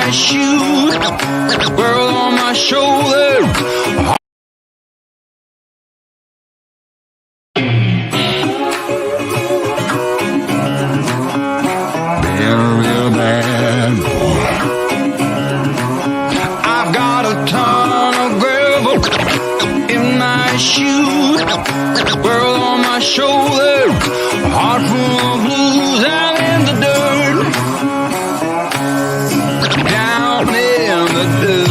nice shoes, girl on my shoulder. Real bad boy. I've got a ton of gravel in my shoes, girl on my shoulder, heart full of blues. I'm in the dirt, down in the dirt.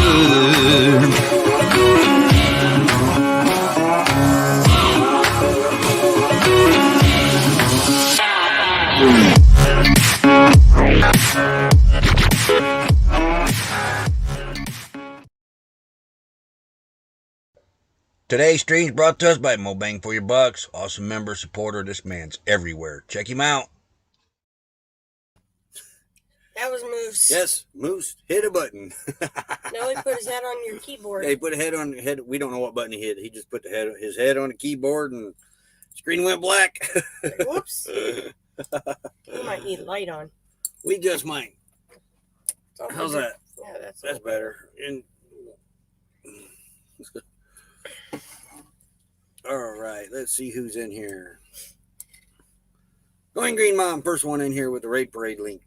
Today's stream's brought to us by Mo Bang for Your Bucks. Awesome member, supporter. This man's everywhere. Check him out. That was Moose. Yes, Moose hit a button. No, he put his head on your keyboard. Yeah, he put a head on head. We don't know what button he hit. He just put his head on the keyboard and screen went black. Whoops. You might need a light on. We just might. How's that? Yeah, that's better. And all right, let's see who's in here. Going Green Mom, first one in here with the Raid Parade link.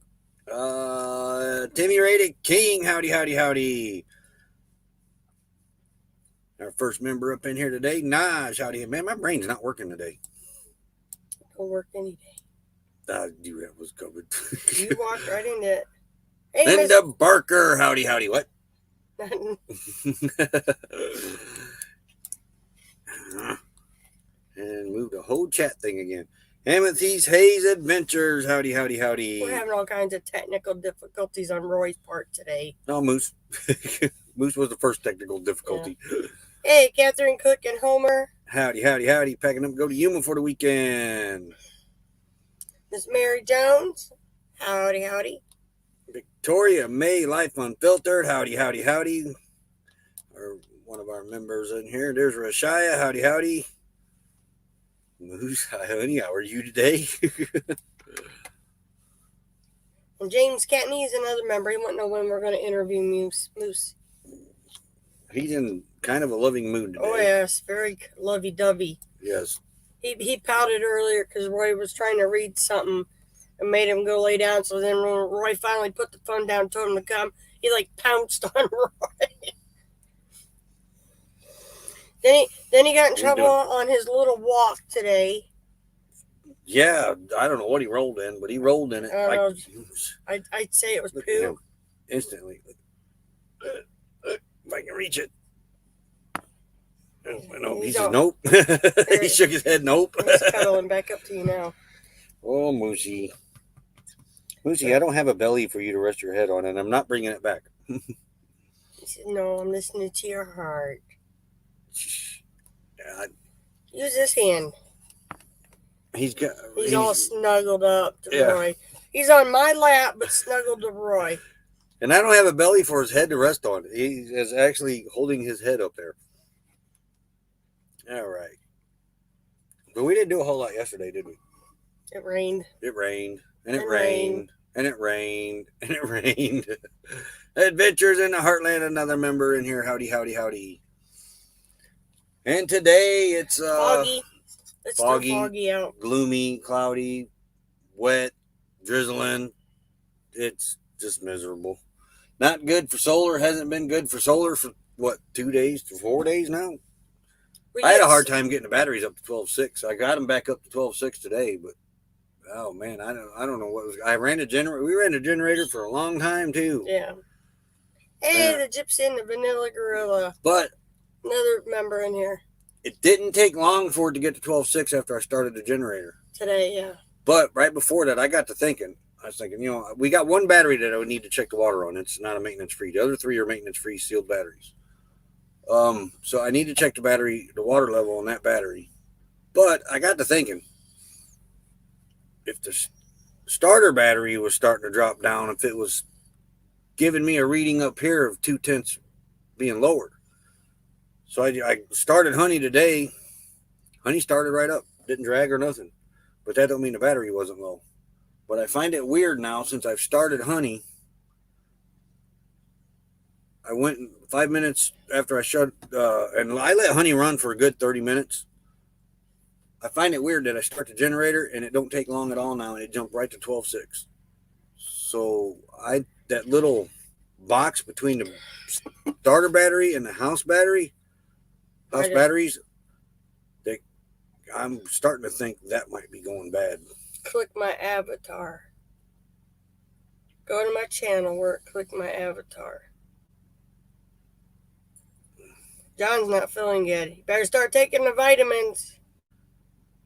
Timmy Rated King, howdy, howdy, howdy. Our first member up in here today, Naj, howdy. Man, my brain's not working today. Don't work any day. That was covered. You walked right into it. Hey, Linda Barker, howdy, howdy. What? And move the whole chat thing again. Amethyst Hayes Adventures, howdy, howdy, howdy. We're having all kinds of technical difficulties on Roy's part today. No, Moose. Moose was the first technical difficulty. Yeah. Hey, Catherine Cook and Homer. Howdy, howdy, howdy. Packing up to go to Yuma for the weekend. Miss Mary Jones. Howdy, howdy. Victoria May Life Unfiltered. Howdy, howdy, howdy. Or one of our members in here. There's Rashaya. Howdy, howdy. Moose, hi, honey. How are you today? And James Catney is another member. He won't know when we're going to interview Moose. He's in kind of a loving mood today. Oh, yes. Very lovey-dovey. Yes. He pouted earlier because Roy was trying to read something and made him go lay down. So then when Roy finally put the phone down, told him to come, he like pounced on Roy. Then he got in trouble on his little walk today. Yeah, I don't know what he rolled in, but he rolled in it. I'd say it was Look poo. at him instantly. If I can reach it. No, he said nope. He shook his head, nope. He's cuddling back up to you now. Oh, Moosey. Moosey, I don't have a belly for you to rest your head on, and I'm not bringing it back. He said, no, I'm listening to your heart. Use this hand. He's all snuggled up to Roy. He's on my lap, but snuggled to Roy. And I don't have a belly for his head to rest on. He is actually holding his head up there. All right. But we didn't do a whole lot yesterday, did we? It rained. It rained. And it rained. And it rained. And it rained. Adventures in the Heartland, another member in here. Howdy, howdy, howdy. And today it's foggy. It's foggy, still foggy out. Gloomy, cloudy, wet, drizzling. It's just miserable. Not good for solar. Hasn't been good for solar for what, 2 days to 4 days now? I had a hard time getting the batteries up to 12.6. I got them back up to 12.6 today, but oh man, I don't know what was. I ran a generator. We ran a generator for a long time too. Yeah. Hey, the Gypsy and the Vanilla Gorilla. But another member in here. It didn't take long for it to get to 12.6 after I started the generator. Today, yeah. But right before that, I got to thinking. I was thinking, we got one battery that I would need to check the water on. It's not a maintenance-free. The other three are maintenance-free sealed batteries. So I need to check the water level on that battery. But I got to thinking, if the starter battery was starting to drop down, if it was giving me a reading up here of 0.2 being lowered. So I started Honey today. Honey started right up. Didn't drag or nothing. But that don't mean the battery wasn't low. But I find it weird now since I've started Honey I went 5 minutes after I shut, and I let honey run for a good 30 minutes. I find it weird that I start the generator and it don't take long at all now, and it jumped right to 12.6. So that little box between the starter battery and the house batteries, I'm starting to think that might be going bad. Click my avatar. Go to my channel where click my avatar. John's not feeling good. You better start taking the vitamins.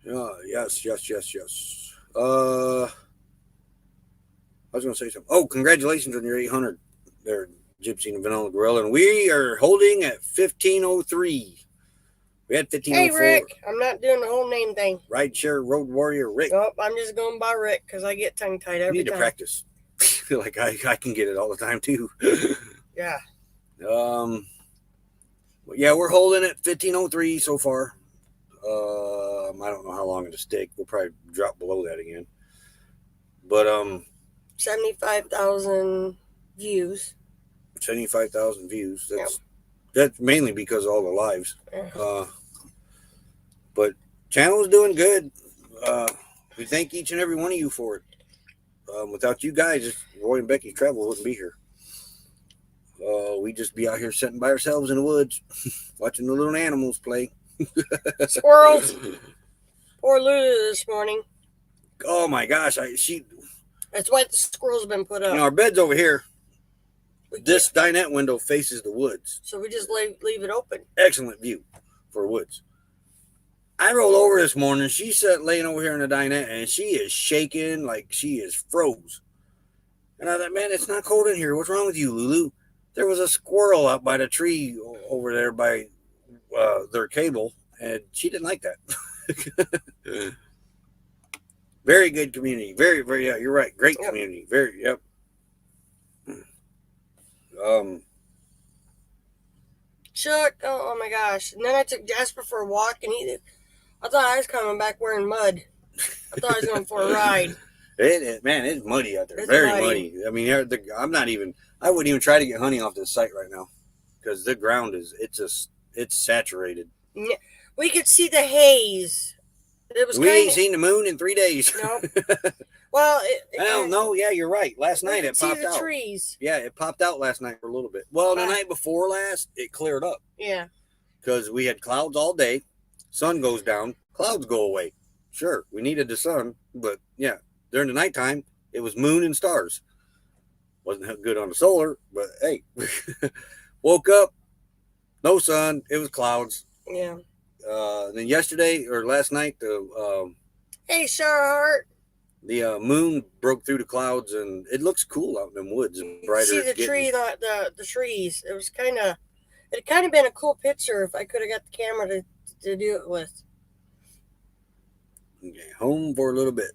Yes. I was going to say something. Oh, congratulations on your 800 there, Gypsy and Vanilla Gorilla. And we are holding at 1503. We had 1504. Hey, Rick. I'm not doing the whole name thing. Rideshare Road Warrior Rick. Nope, I'm just going by Rick because I get tongue-tied every time. You need to practice. Like I can get it all the time, too. Yeah. Yeah, we're holding at 1503 so far. I don't know how long it'll stick. We'll probably drop below that again. But 75,000 views. 75,000 views. That's mainly because of all the lives. But channel is doing good. We thank each and every one of you for it. Without you guys, Roy and Becky Travel wouldn't be here. We'd just be out here sitting by ourselves in the woods, watching the little animals play. Squirrels. Poor Lulu this morning. Oh my gosh, That's why the squirrels have been put up. Our bed's over here. This dinette window faces the woods. So we just leave it open. Excellent view for woods. I rolled over this morning. She's sat laying over here in the dinette, and she is shaking like she is froze. And I thought, man, it's not cold in here. What's wrong with you, Lulu? There was a squirrel up by the tree over there by their cable, and she didn't like that. Very good community. Very, very, yeah, you're right. Great community. Very, yep. Chuck, oh my gosh. And then I took Jasper for a walk, and I thought I was coming back wearing mud. I thought I was going for a ride. Man, it's muddy out there. It's very muddy. I mean, I wouldn't even try to get honey off this site right now because the ground it's saturated. Yeah, we could see the haze. We ain't seen the moon in 3 days. Nope. Well, I don't know. Yeah, you're right. Last night it popped out. Trees. Yeah, it popped out last night for a little bit. Well, the night before last, it cleared up. Yeah. Because we had clouds all day. Sun goes down. Clouds go away. Sure, we needed the sun, but yeah, during the nighttime, it was moon and stars. Wasn't good on the solar, but hey, woke up, no sun. It was clouds. Yeah. Then yesterday or last night, hey, Charlotte. The moon broke through the clouds, and it looks cool out in them woods and brighter. You see the trees. It was it kind of been a cool picture if I could have got the camera to do it with. Okay, home for a little bit.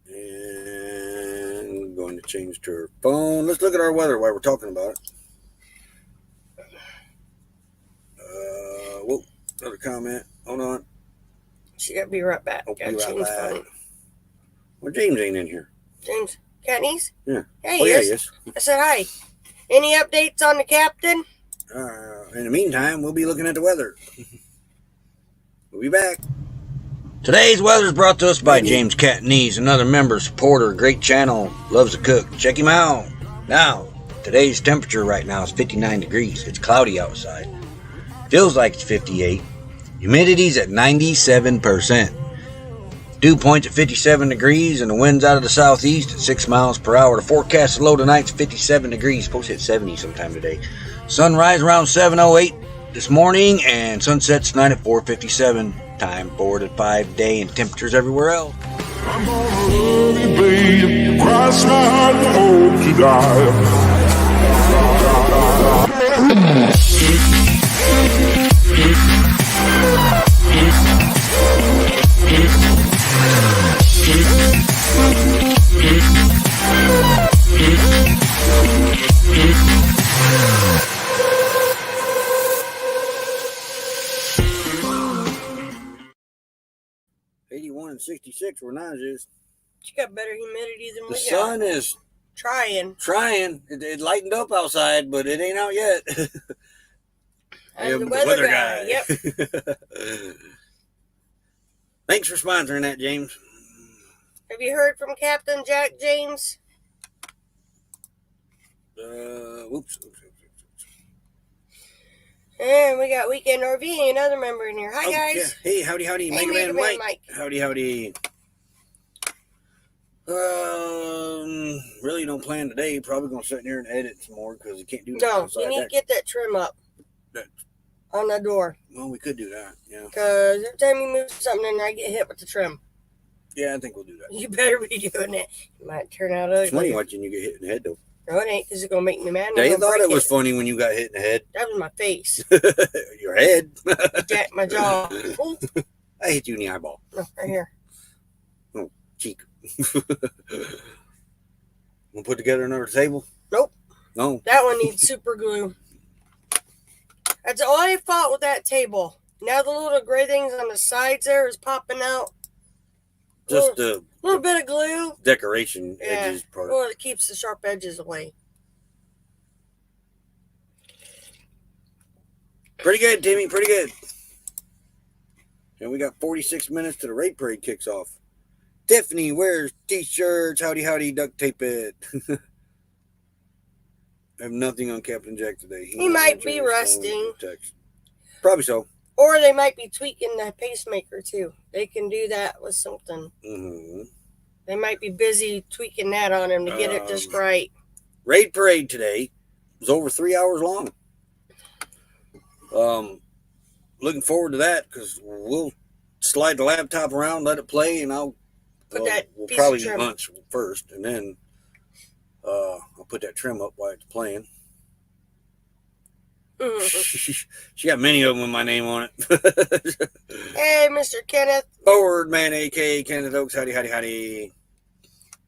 And going to change to her phone. Let's look at our weather while we're talking about it. Whoa, another comment. Hold on. She got to be right back. Be right back. Well, James ain't in here. James Catnies? Yeah. Hey, he is. I said hi. Any updates on the captain? In the meantime, we'll be looking at the weather. We'll be back. Today's weather is brought to us by James Catnies, another member, supporter, great channel, loves to cook. Check him out. Now, today's temperature right now is 59 degrees. It's cloudy outside. Feels like it's 58. Humidity's at 97%. Dew point's at 57 degrees, and the wind's out of the southeast at 6 miles per hour. The forecast low tonight's 57 degrees. Supposed to hit 70 sometime today. Sunrise around 7:08 this morning, and sunset's tonight at 4:57. Time forward at 5 day, and temperatures everywhere else. I'm gonna love you, babe. Cross my heart and hope to die. 81 and 66 where Naj is. She got better humidity than we The got. sun is Trying. It lightened up outside, but it ain't out yet. I'm the weather guy. Yep. Thanks for sponsoring that, James. Have you heard from Captain Jack James? Whoops. And we got Weekend RV, another member in here. Hi, guys. Yeah. Hey, howdy. Hey, Mega Man Mike. Mike. Howdy. Really don't plan today. Probably gonna sit in here and edit some more because you can't do that. No, you need to get that trim up on the door. Well, we could do that, yeah. Because every time you move something, then I get hit with the trim. Yeah, I think we'll do that. You better be doing it. It might turn out ugly. It's funny watching you get hit in the head, though. No, it ain't, because it's going to make me mad. They thought it was funny when you got hit in the head. That was my face. Your head. My jaw. Ooh. I hit you in the eyeball. No, right here. Oh, cheek. We'll put together another table? Nope. No. That one needs super glue. That's all I fought with that table. Now the little gray things on the sides there is popping out. Just a little bit of glue. Decoration edges part. Well, it keeps the sharp edges away. Pretty good, Timmy. Pretty good. And we got 46 minutes to the raid parade kicks off. Tiffany wears t-shirts. Howdy, duct tape it. I have nothing on Captain Jack today. He might be resting. Probably so. Or they might be tweaking the pacemaker too. They can do that with something. Mm-hmm. They might be busy tweaking that on him to get it just right. Raid parade today was over 3 hours long. Looking forward to that because we'll slide the laptop around, let it play, and we'll probably eat lunch first, and then I'll put that trim up while it's playing. She got many of them with my name on it. Hey, Mr. Kenneth. Forward man, a.k.a. Kenneth Oaks. Howdy.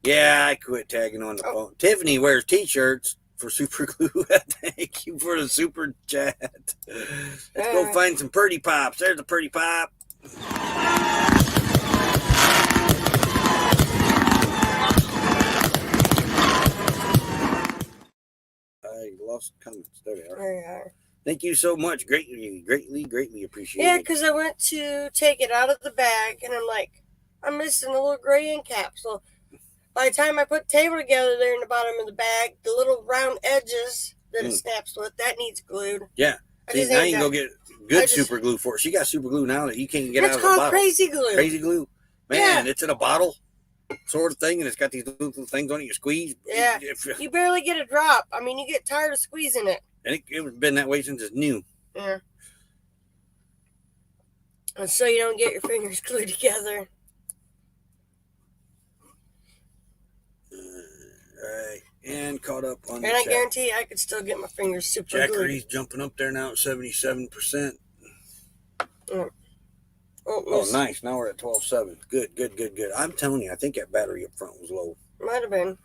Yeah, I quit tagging on the phone. Tiffany wears t-shirts for super glue. Thank you for the super chat. Let's go find some pretty pops. There's a pretty pop. I lost comments. There they are. There you are. Thank you so much. Greatly appreciate it. Yeah, because I went to take it out of the bag, and I'm like, I'm missing a little gray end cap. So by the time I put the table together there in the bottom of the bag, the little round edges that it snaps with, that needs glued. Yeah. See, now you can go get good super glue for it. She got super glue now that you can't get out of the bottle. That's called crazy glue. Crazy glue. Man, It's in a bottle sort of thing, and it's got these little things on it you squeeze. Yeah. You barely get a drop. I mean, you get tired of squeezing it. And it's been that way since it's new. Yeah. And so you don't get your fingers glued together. Right. And caught up on and I guarantee I could still get my fingers super glued. Jackery's jumping up there now at 77%. Oh, nice. Now we're at 12.7. Good. I'm telling you, I think that battery up front was low. Might have been.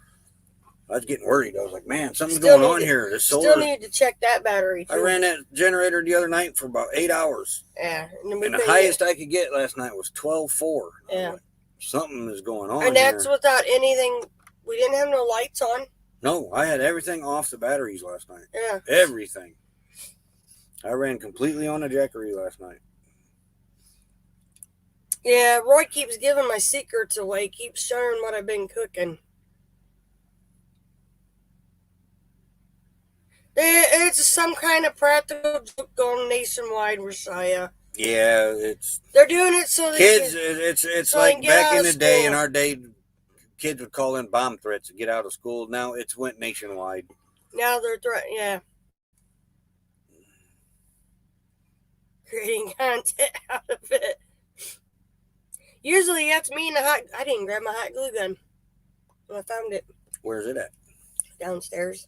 I was getting worried. I was like, man, something's going on here. This solar. Still need to check that battery, too. I ran that generator the other night for about 8 hours. Yeah. And the highest I could get last night was 12.4. Yeah. Like, something is going on And that's here. without anything. We didn't have no lights on. No, I had everything off the batteries last night. Yeah. Everything. I ran completely on a Jackery last night. Yeah, Roy keeps giving my secrets away. Keeps showing what I've been cooking. It's some kind of practical joke going nationwide, Rashaya. Yeah, they're doing it so kids. It's like back in the day. In our day, kids would call in bomb threats to get out of school. Now it's went nationwide. Now they're creating content out of it. Usually that's me in the hot. I didn't grab my hot glue gun when I found it. Where's it at? Downstairs.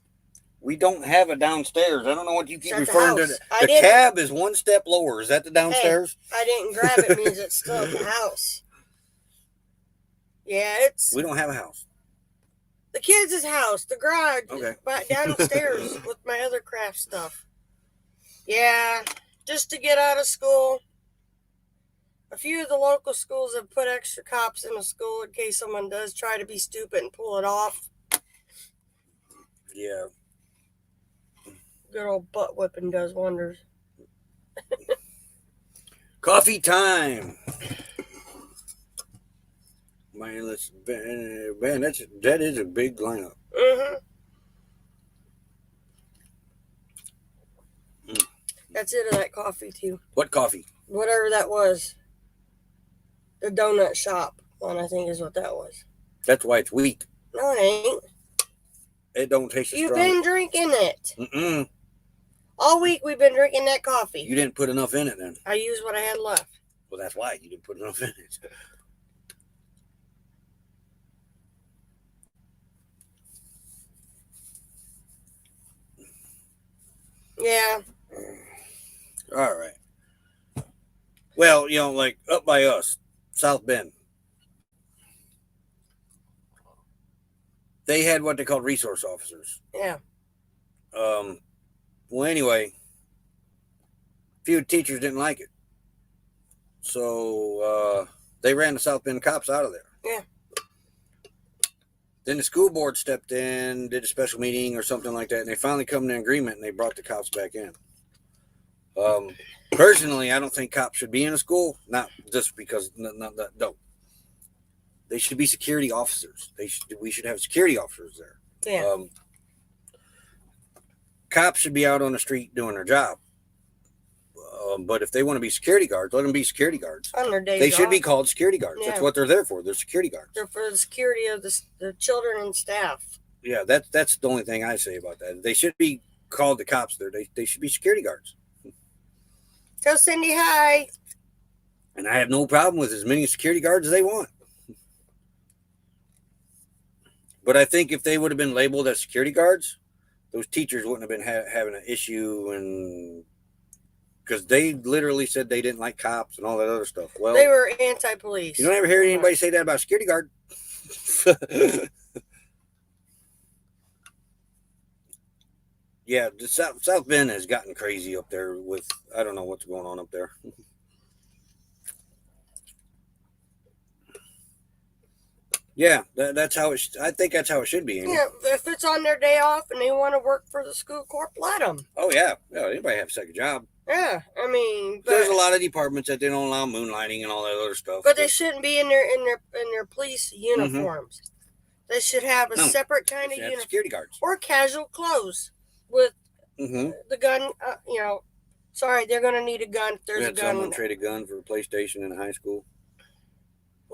We don't have it downstairs. I don't know what you keep referring to. The cab is one step lower. Is that the downstairs? Hey, I didn't grab it. Means it's still at the house. Yeah, it's. We don't have a house. The kids' house, the garage. Okay. But downstairs with my other craft stuff. Yeah, just to get out of school. A few of the local schools have put extra cops in the school in case someone does try to be stupid and pull it off. Yeah. Good old butt whipping does wonders. Coffee time. Man, that is a big lineup. Mm-hmm. That's it of that coffee too. What coffee? Whatever that was. The donut shop one, I think, is what that was. That's why it's weak. No, it ain't. It don't taste as You've strong. been drinking it. Mm-mm. All week we've been drinking that coffee. You didn't put enough in it then. I used what I had left. Well, that's why you didn't put enough in it. Yeah. All right. Well, like up by us, South Bend, they had what they called resource officers. Yeah. Well, anyway, a few teachers didn't like it. So they ran the South Bend cops out of there. Yeah. Then the school board stepped in, did a special meeting or something like that, and they finally come to an agreement and they brought the cops back in. Personally, I don't think cops should be in a school, not just because, no. They should be security officers. We should have security officers there. Yeah. Cops should be out on the street doing their job. But if they want to be security guards, let them be security guards. On their days They should off. be called security guards. Yeah. That's what they're there for. They're security guards. They're for the security of the children and staff. Yeah, that's the only thing I say about that. They should be called the cops there. They should be security guards. Tell Cindy hi. And I have no problem with as many security guards as they want. But I think if they would have been labeled as security guards, those teachers wouldn't have been having an issue, and because they literally said they didn't like cops and all that other stuff. Well, They were anti-police. you don't ever hear anybody say that about a security guard. Yeah, the South Bend has gotten crazy up there with, I don't know what's going on up there. Yeah, that's how I think that's how it should be. Amy. Yeah, if it's on their day off and they want to work for the school corp, let them. Oh yeah, anybody have a second job. Yeah, I mean, There's a lot of departments that they don't allow moonlighting and all that other stuff. but they shouldn't be in their police uniforms. They should have a separate kind of uniform, security guards or casual clothes with Mm-hmm. the gun. Sorry, they're gonna need a gun if there's We a had gun. someone trade a gun for a PlayStation in high school.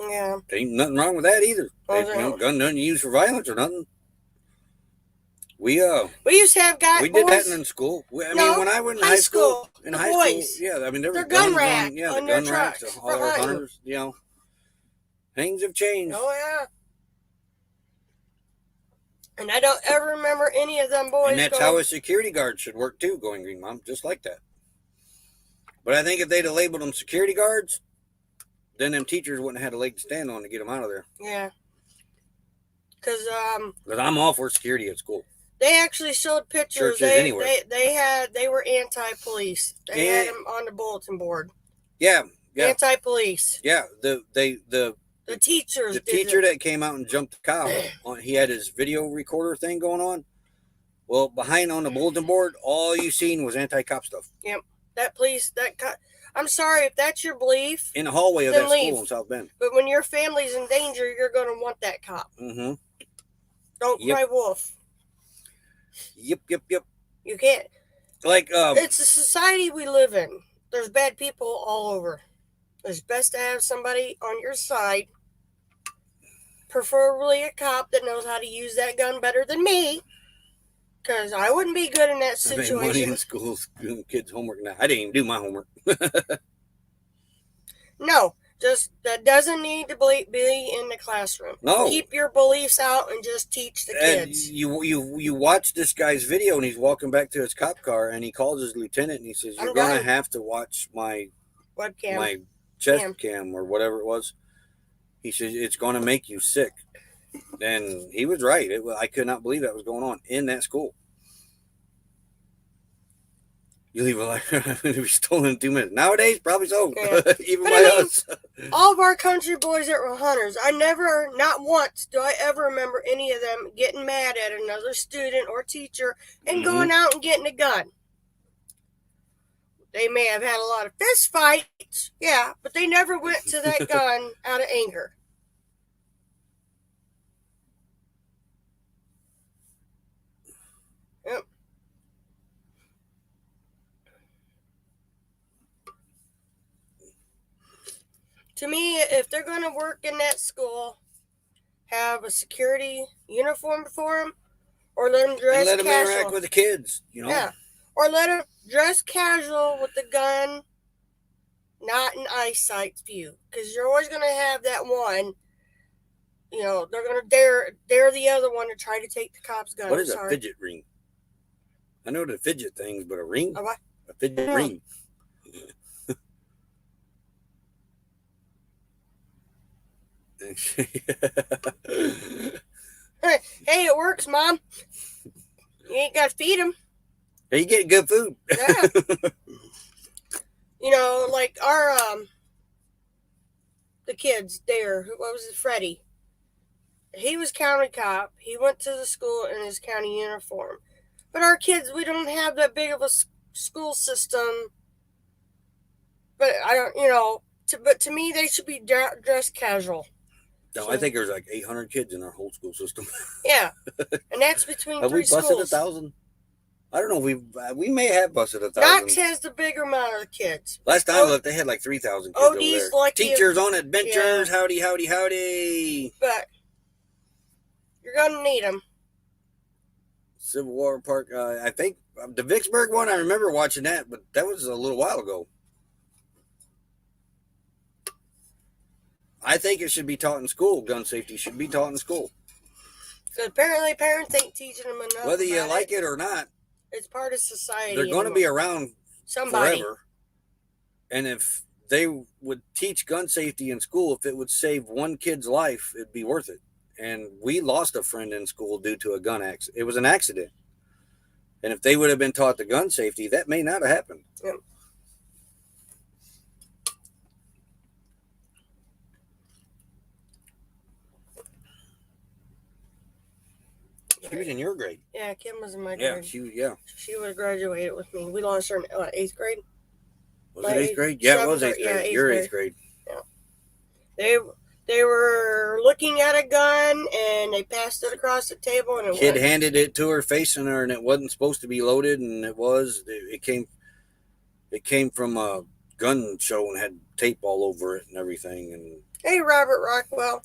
Yeah, There ain't nothing wrong with that either. Oh, Gun nothing used for violence or nothing. We used to have guys. we did that in school. I mean, when I went in high school, the boys. yeah, I mean there Their were gun guns rack on, yeah, on the their gun racks, trucks all our behind. hunters, things have changed. Oh yeah. And I don't ever remember any of them boys. And that's how a security guard should work too, going Green Mom, just like that. But I think if they'd have labeled them security guards, then them teachers wouldn't have had a leg to stand on to get them out of there. Yeah. Because I'm all for security at school. they actually showed pictures. Churches anywhere. They were anti-police. They had them on the bulletin board. Yeah. Anti-police. Yeah, the teachers. the did teacher it. that came out and jumped the cop, he had his video recorder thing going on. Well, behind on the bulletin board, all you seen was anti-cop stuff. Yep. I'm sorry if that's your belief, In the hallway of Then that leave. school in South Bend. but when your family's in danger, you're going to want that cop. Mm-hmm. Don't Yep. cry wolf. Yep. You can't. Like, It's the society we live in. There's bad people all over. It's best to have somebody on your side, preferably a cop that knows how to use that gun better than me, because I wouldn't be good in that I made money situation. in school doing kids' homework now. I didn't even do my homework. No, just that doesn't need to be in the classroom. No. Keep your beliefs out and just teach the And kids. you watch this guy's video, and he's walking back to his cop car, and he calls his lieutenant, and he says, "You're I'm gonna done. have to watch my Webcam. chest cam or whatever it was." He says it's gonna make you sick, and he was right. I could not believe that was going on in that school. You leave a life to be stolen in 2 minutes. Nowadays, probably so. Yeah. Even But by I mean, us. all of our country boys that were hunters, I never, not once, do I ever remember any of them getting mad at another student or teacher and going out and getting a gun. They may have had a lot of fist fights, yeah, but they never went to that gun out of anger. Yep. To me, if they're going to work in that school, have a security uniform for them, or let them dress And let them casual. interact with the kids, you know. Yeah, or let them dress casual with the gun, not in eyesight view, because you're always going to have that one. You know, they're going to dare the other one to try to take the cop's gun. What is a fidget ring? I know the fidget things, but a ring? A what? A fidget ring. Hey, it works, Mom. You ain't got to feed them. Hey, you get good food. Yeah. You know, like our the kids there. What was it, Freddie? He was county cop. He went to the school in his county uniform. But our kids, we don't have that big of a school system. But I don't, you know. But to me, they should be dressed casual. No, So, I think there's like 800 kids in our whole school system. Yeah, and that's between Have three we busted schools. 1,000? I don't know. We may have busted 1,000. Knox has the bigger amount of kids. Last time I looked, they had like 3,000 kids over OD's there. lucky. Teachers on adventures. Yeah. Howdy, howdy, howdy. But you're gonna need them. Civil War Park. I think the Vicksburg one. I remember watching that, but that was a little while ago. I think it should be taught in school. Gun safety should be taught in school. So apparently, parents ain't teaching them enough. Whether you like it or not, it's part of society. they're going to be around forever. And if they would teach gun safety in school, if it would save one kid's life, it'd be worth it. And we lost a friend in school due to a gun accident. It was an accident. And if they would have been taught the gun safety, that may not have happened. Yep. She was in your grade. Yeah, Kim was in my grade. Yeah, She would have graduated with me. We lost her in 8th grade. Was it 8th grade? Yeah, it was 8th grade. Yeah, Your 8th grade. Yeah. They were looking at a gun and they passed it across the table and Kid handed it to her, facing her, and it wasn't supposed to be loaded, and it was. It came from a gun show and had tape all over it and everything. And hey, Robert Rockwell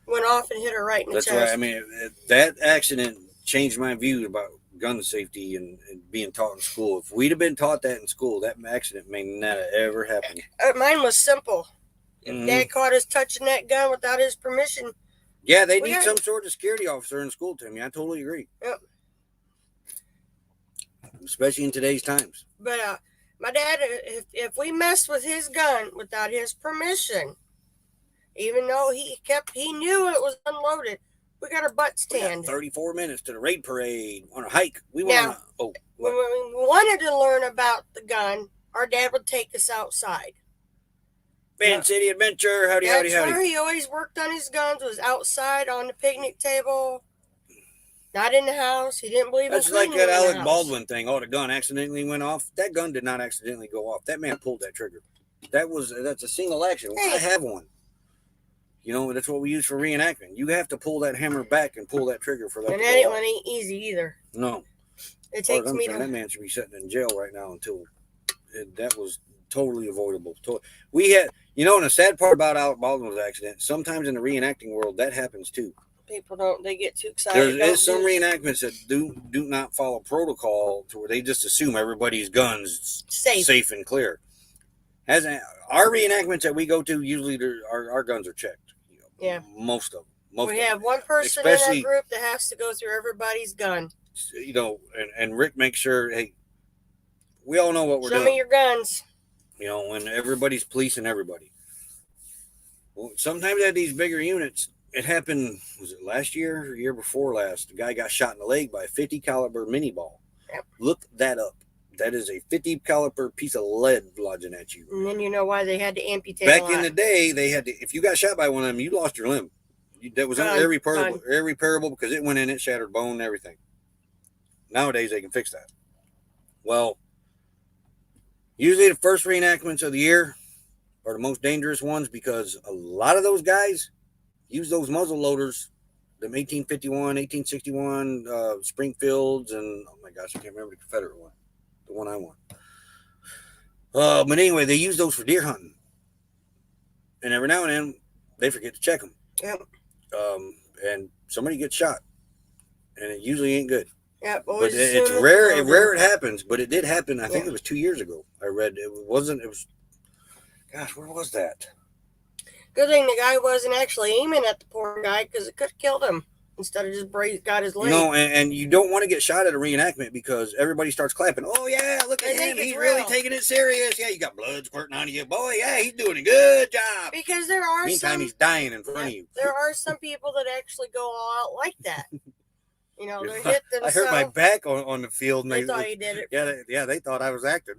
went off and hit her right in the chest. That's right. I mean, that accident changed my view about gun safety and being taught in school. If we'd have been taught that in school, that accident may not have ever happened. Mine was simple. If Dad caught us touching that gun without his permission. Yeah, they need some sort of security officer in school, Timmy. I totally agree. Yep. Especially in today's times. But my dad, if we messed with his gun without his permission, even though he knew it was unloaded, we got our butts tanned. 34 minutes to the raid parade on a hike. We when want we wanted to learn about the gun, our dad would take us outside. Van City Adventure, howdy, That's howdy, howdy. where he always worked on his guns, was outside on the picnic table, not in the house. He didn't believe That's in like that Alec house. Baldwin thing. Oh, the gun accidentally went off. That gun did not accidentally go off. That man pulled that trigger. That's a single action. Hey. I have one. You know, that's what we use for reenactment. You have to pull that hammer back and pull that trigger for that. And that ain't easy either. No. It takes me to. That man should be sitting in jail right now until that was totally avoidable. We had, you know, and the sad part about Alec Baldwin's accident, sometimes in the reenacting world, that happens too. People they get too excited. There's some reenactments that do not follow protocol to where they just assume everybody's guns safe and clear. As our reenactments that we go to, usually our guns are checked. You know, yeah, most of them. We have one person in our group that has to go through everybody's gun. You know, and Rick makes sure, hey, we all know what we're doing. Show me your guns. You know, when everybody's policing everybody. Well, sometimes at these bigger units, it happened, was it last year or year before last? The guy got shot in the leg by a 50 caliber mini ball. Yep. Look that up. That is a 50 caliber piece of lead lodging at you. And then you know why they had to amputate. Back in the day, they had to. If you got shot by one of them, you lost your limb. That was irreparable because it went in, it shattered bone and everything. Nowadays, they can fix that. Well, usually the first reenactments of the year are the most dangerous ones because a lot of those guys use those muzzle loaders, them 1851, 1861 Springfields, and oh my gosh, I can't remember the Confederate one, the one I want. But anyway, they use those for deer hunting, and every now and then they forget to check them. Yep. And somebody gets shot, and it usually ain't good. Yep. But it's rare it happens, but it did happen. I think it was 2 years ago. I read it was, gosh, where was that? Good thing the guy wasn't actually aiming at the poor guy because it could have killed him instead of just got his leg. No, and you don't want to get shot at a reenactment because everybody starts clapping. Oh, yeah, look at him. He's really taking it serious. Yeah, you got blood squirting out of you. Boy, yeah, he's doing a good job. Because there are Meantime, he's dying in front of you. There are some people that actually go all out like that. You know, they hit themselves. I hurt my back on the field. And they thought he did it. Yeah, they thought I was acting.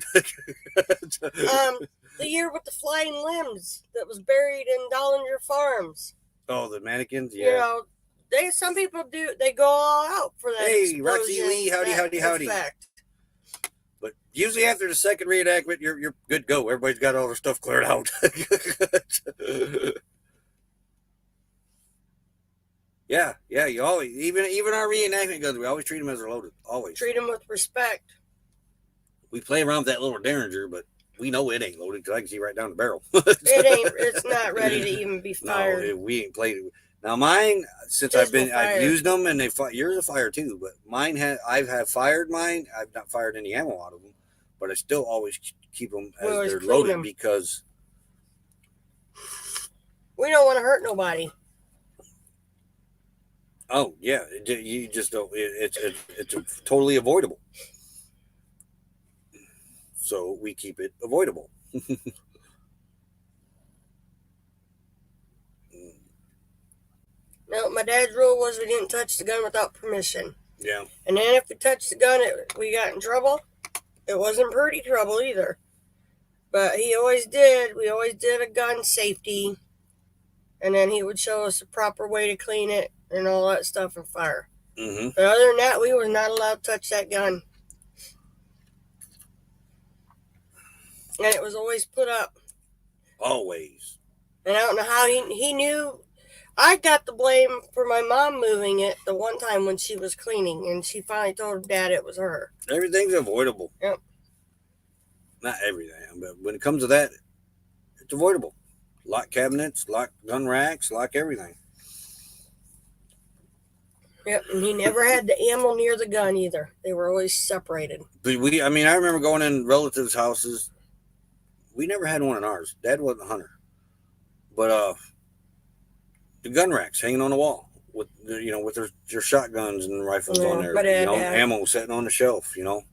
The year with the flying limbs that was buried in Dollinger Farms. Oh, the mannequins? Yeah. You know, some people they go all out for that. Hey, Roxy Lee, howdy. Effect. But usually after the second reenactment, you're good to go. Everybody's got all their stuff cleared out. Yeah, you always, even our reenactment guns, we always treat them as they're loaded. Always. Treat them with respect. We play around with that little Derringer, but we know it ain't loaded because I can see right down the barrel. It's not ready to even be fired. No, we ain't played it. Now mine, since I've used them and yours are fire too, but mine I have fired mine. I've not fired any ammo out of them, but I still always keep them as they're loaded because we don't want to hurt nobody. Oh yeah, you just don't. It's totally avoidable. So we keep it avoidable. No, my dad's rule was we didn't touch the gun without permission. Yeah. And then if we touched the gun, we got in trouble. It wasn't pretty trouble either. But we always did a gun safety. And then he would show us the proper way to clean it and all that stuff and fire. Mm-hmm. But other than that, we were not allowed to touch that gun. And it was always put up. Always. And I don't know how he knew. I got the blame for my mom moving it the one time when she was cleaning, and she finally told her dad it was her. Everything's avoidable. Yep. Not everything, but when it comes to that, it's avoidable. Lock cabinets, lock gun racks, lock everything. Yep, and he never had the ammo near the gun either. They were always separated. But I remember going in relatives' houses. We never had one in ours. Dad wasn't a hunter. But the gun racks hanging on the wall with their shotguns and rifles on there. Ammo sitting on the shelf, Seemed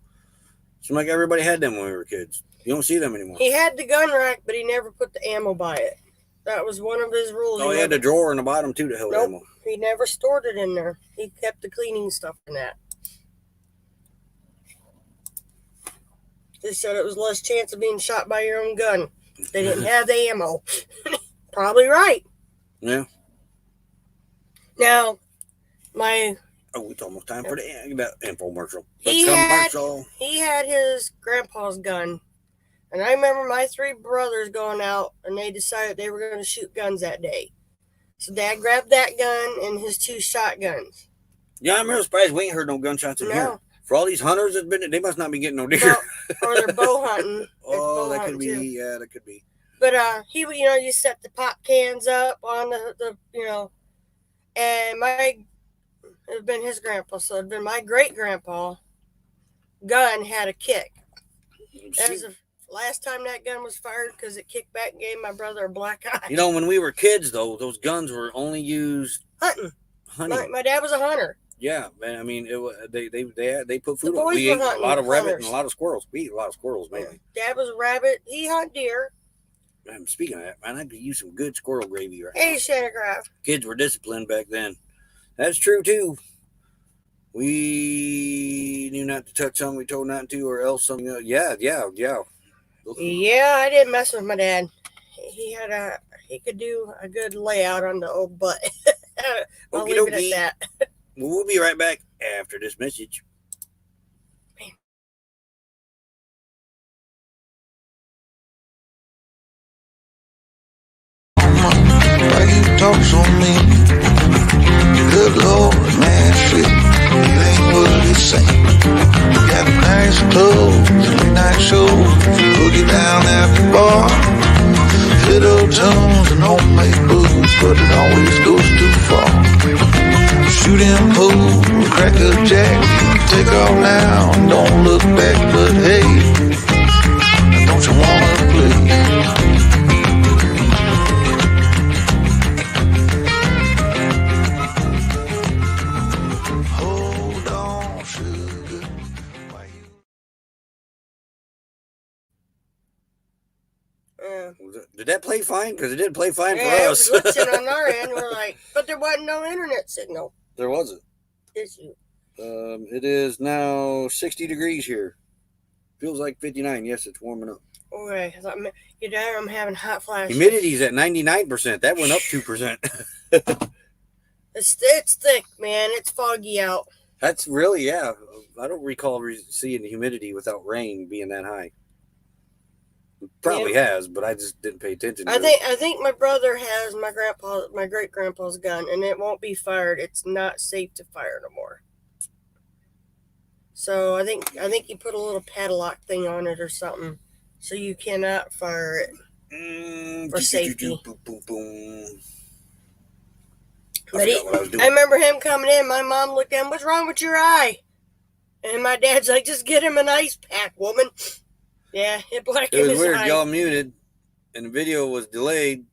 like everybody had them when we were kids. You don't see them anymore. He had the gun rack, but he never put the ammo by it. That was one of his rules. Oh, he had the drawer in the bottom too to hold ammo. He never stored it in there. He kept the cleaning stuff in that. They said it was less chance of being shot by your own gun. They didn't have the ammo. Probably right. Yeah. Now, it's almost time for the infomercial. He had his grandpa's gun. And I remember my 3 brothers going out, and they decided they were going to shoot guns that day. So Dad grabbed that gun and his 2 shotguns. Yeah, I'm real surprised we ain't heard no gunshots in here. For all these hunters that's been, they must not be getting no deer. Or they're bow hunting. That could be. Too. Yeah, that could be. But he would, you set the pop cans up on the and it had been his grandpa, so it had been my great grandpa. Gun had a kick. That was the last time that gun was fired because it kicked back and gave my brother a black eye. When we were kids, though, those guns were only used hunting. My dad was a hunter. Yeah, man. They put food on. We ate a lot of rabbit and a lot of squirrels. We ate a lot of squirrels mainly. Dad was a rabbit. He hunt deer. Man, speaking of that, man, I could use some good squirrel gravy right now. Hey, Shanacraft. Kids were disciplined back then. That's true too. We knew not to touch something we told not to, or else something. Yeah. Yeah, I didn't mess with my dad. He could do a good layout on the old butt. I'll leave it at that. We'll be right back after this message. Why you talk so mean? Good Lord, man, shit, it ain't what it seems. You got nice clothes, late night shows, boogie down at the bar, fiddle tunes and homemade booze, but it always goes too far. Shooting pool, crack a jack, take off now, don't look back, but hey, don't you wanna play? Did that play fine? Because it did play fine for us. It was glitching on our end. We're like, but there wasn't no internet signal. There wasn't. Issue. It is now 60 degrees here. Feels like 59. Yes, it's warming up. Okay, I thought, you there, I'm having hot flashes. Humidity's at 99%. That went up 2%. It's thick, man. It's foggy out. That's really, yeah. I don't recall seeing the humidity without rain being that high. Probably has, but I just didn't pay attention to it. I think my brother has my great grandpa's gun, and it won't be fired. It's not safe to fire no more. So I think he put a little padlock thing on it or something, so you cannot fire it for safety. But I remember him coming in. My mom looked at him. What's wrong with your eye? And my dad's like, just get him an ice pack, woman. Yeah, it blackened his eye. It was weird. Y'all muted, and the video was delayed,